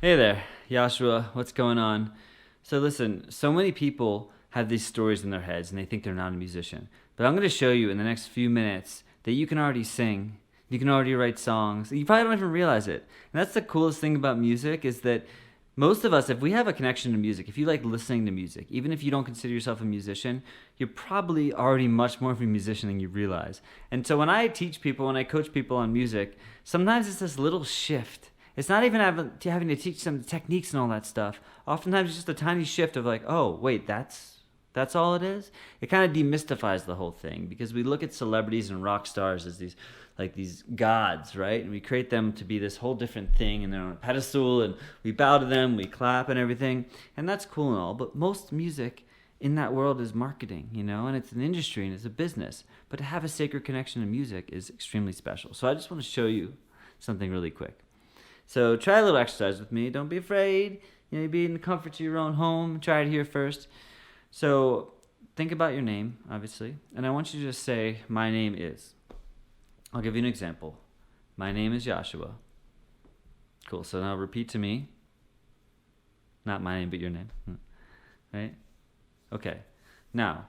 Hey there, Joshua. What's going on? So listen, so many people have these stories in their heads and they think they're not a musician. But I'm going to show you in the next few minutes that you can already sing. You can already write songs. You probably don't even realize it. And that's the coolest thing about music is that most of us, if we have a connection to music, if you like listening to music, even if you don't consider yourself a musician, you're probably already much more of a musician than you realize. And so when I teach people, when I coach people on music, sometimes it's this little shift. It's not even having to teach them techniques and all that stuff. Oftentimes it's just a tiny shift of like, oh, wait, that's all it is? It kind of demystifies the whole thing because we look at celebrities and rock stars as these gods, right? And we create them to be this whole different thing and they're on a pedestal and we bow to them, we clap and everything. And that's cool and all, but most music in that world is marketing, and it's an industry and it's a business. But to have a sacred connection to music is extremely special. So I just want to show you something really quick. So try a little exercise with me. Don't be afraid. Be in the comfort of your own home. Try it here first. So think about your name, obviously. And I want you to just say, my name is. I'll give you an example. My name is Joshua. Cool. So now repeat to me. Not my name, but your name. Right? Okay. Now,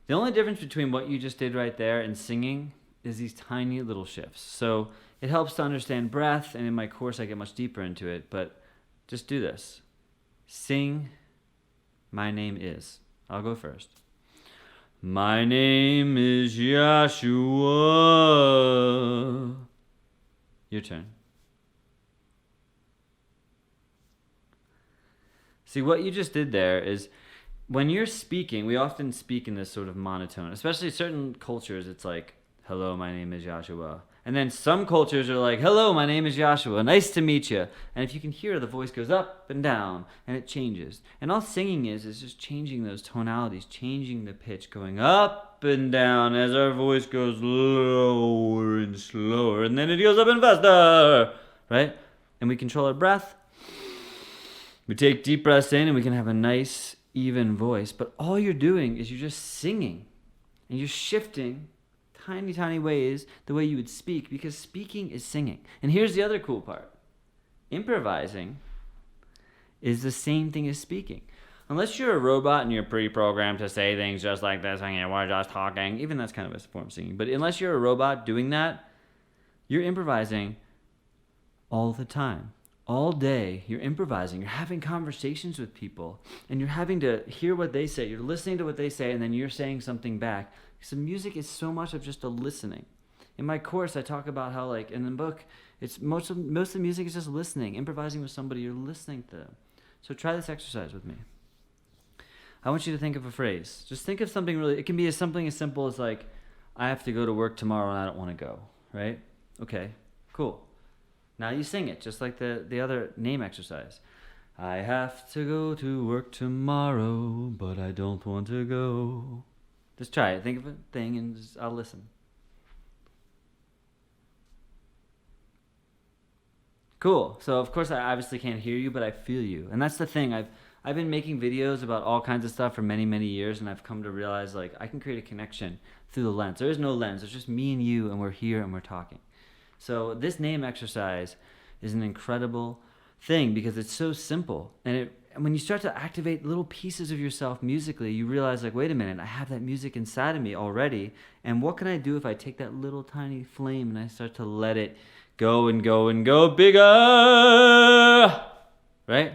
the only difference between what you just did right there and singing is these tiny little shifts. So it helps to understand breath, and in my course I get much deeper into it, but just do this. Sing, my name is. I'll go first. My name is Joshua. Your turn. See, what you just did there is when you're speaking, we often speak in this sort of monotone, especially certain cultures, it's like, hello, my name is Joshua. And then some cultures are like, hello, my name is Joshua. Nice to meet you. And if you can hear, the voice goes up and down, and it changes. And all singing is just changing those tonalities, changing the pitch, going up and down as our voice goes lower and slower. And then it goes up and faster, right? And we control our breath. We take deep breaths in, and we can have a nice, even voice. But all you're doing is you're just singing, and you're shifting tiny ways the way you would speak, because speaking is singing. And here's the other cool part. Improvising is the same thing as speaking. Unless you're a robot and you're pre-programmed to say things just like this and we're just talking, even that's kind of a form of singing, but unless you're a robot doing that, you're improvising all the time. All day, you're improvising. You're having conversations with people, and you're having to hear what they say. You're listening to what they say, and then you're saying something back. So music is so much of just a listening. In my course, I talk about how, in the book, it's most of the music is just listening, improvising with somebody. You're listening to them. So try this exercise with me. I want you to think of a phrase. Just think of something it can be something as simple as I have to go to work tomorrow and I don't want to go, right? Okay, cool. Now you sing it, just like the other name exercise. I have to go to work tomorrow, but I don't want to go. Just try it. Think of a thing and I'll listen. Cool. So of course I obviously can't hear you, but I feel you. And that's the thing. I've been making videos about all kinds of stuff for many years, and I've come to realize I can create a connection through the lens. There is no lens. It's just me and you, and we're here and we're talking. So this name exercise is an incredible thing because it's so simple. And when you start to activate little pieces of yourself musically, you realize wait a minute, I have that music inside of me already. And what can I do if I take that little tiny flame and I start to let it go and go and go bigger? Right?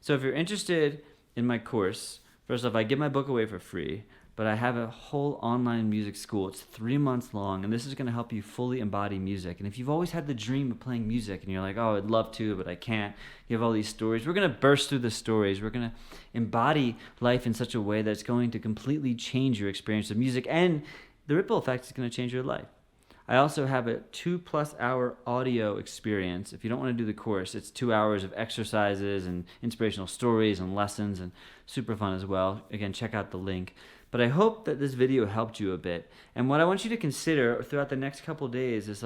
So if you're interested in my course, first off, I give my book away for free. But I have a whole online music school. It's 3 months long, and this is going to help you fully embody music. And if you've always had the dream of playing music, and you're like, oh, I'd love to, but I can't, you have all these stories. We're going to burst through the stories. We're going to embody life in such a way that's going to completely change your experience of music, and the ripple effect is going to change your life. I also have a 2+ hour audio experience. If you don't want to do the course, it's 2 hours of exercises and inspirational stories and lessons, and super fun as well. Again, check out the link. But I hope that this video helped you a bit. And what I want you to consider throughout the next couple days is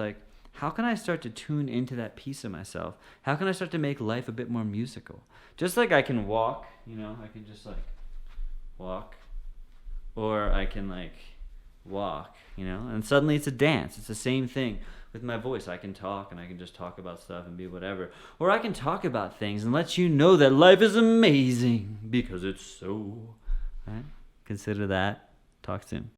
how can I start to tune into that piece of myself? How can I start to make life a bit more musical? Just like I can walk, I can just walk. Or I can walk, and suddenly it's a dance. It's the same thing With my voice, I can talk, and I can just talk about stuff and be whatever. Or I can talk about things and let you know that life is amazing because it's so. Right? Consider that. Talk soon.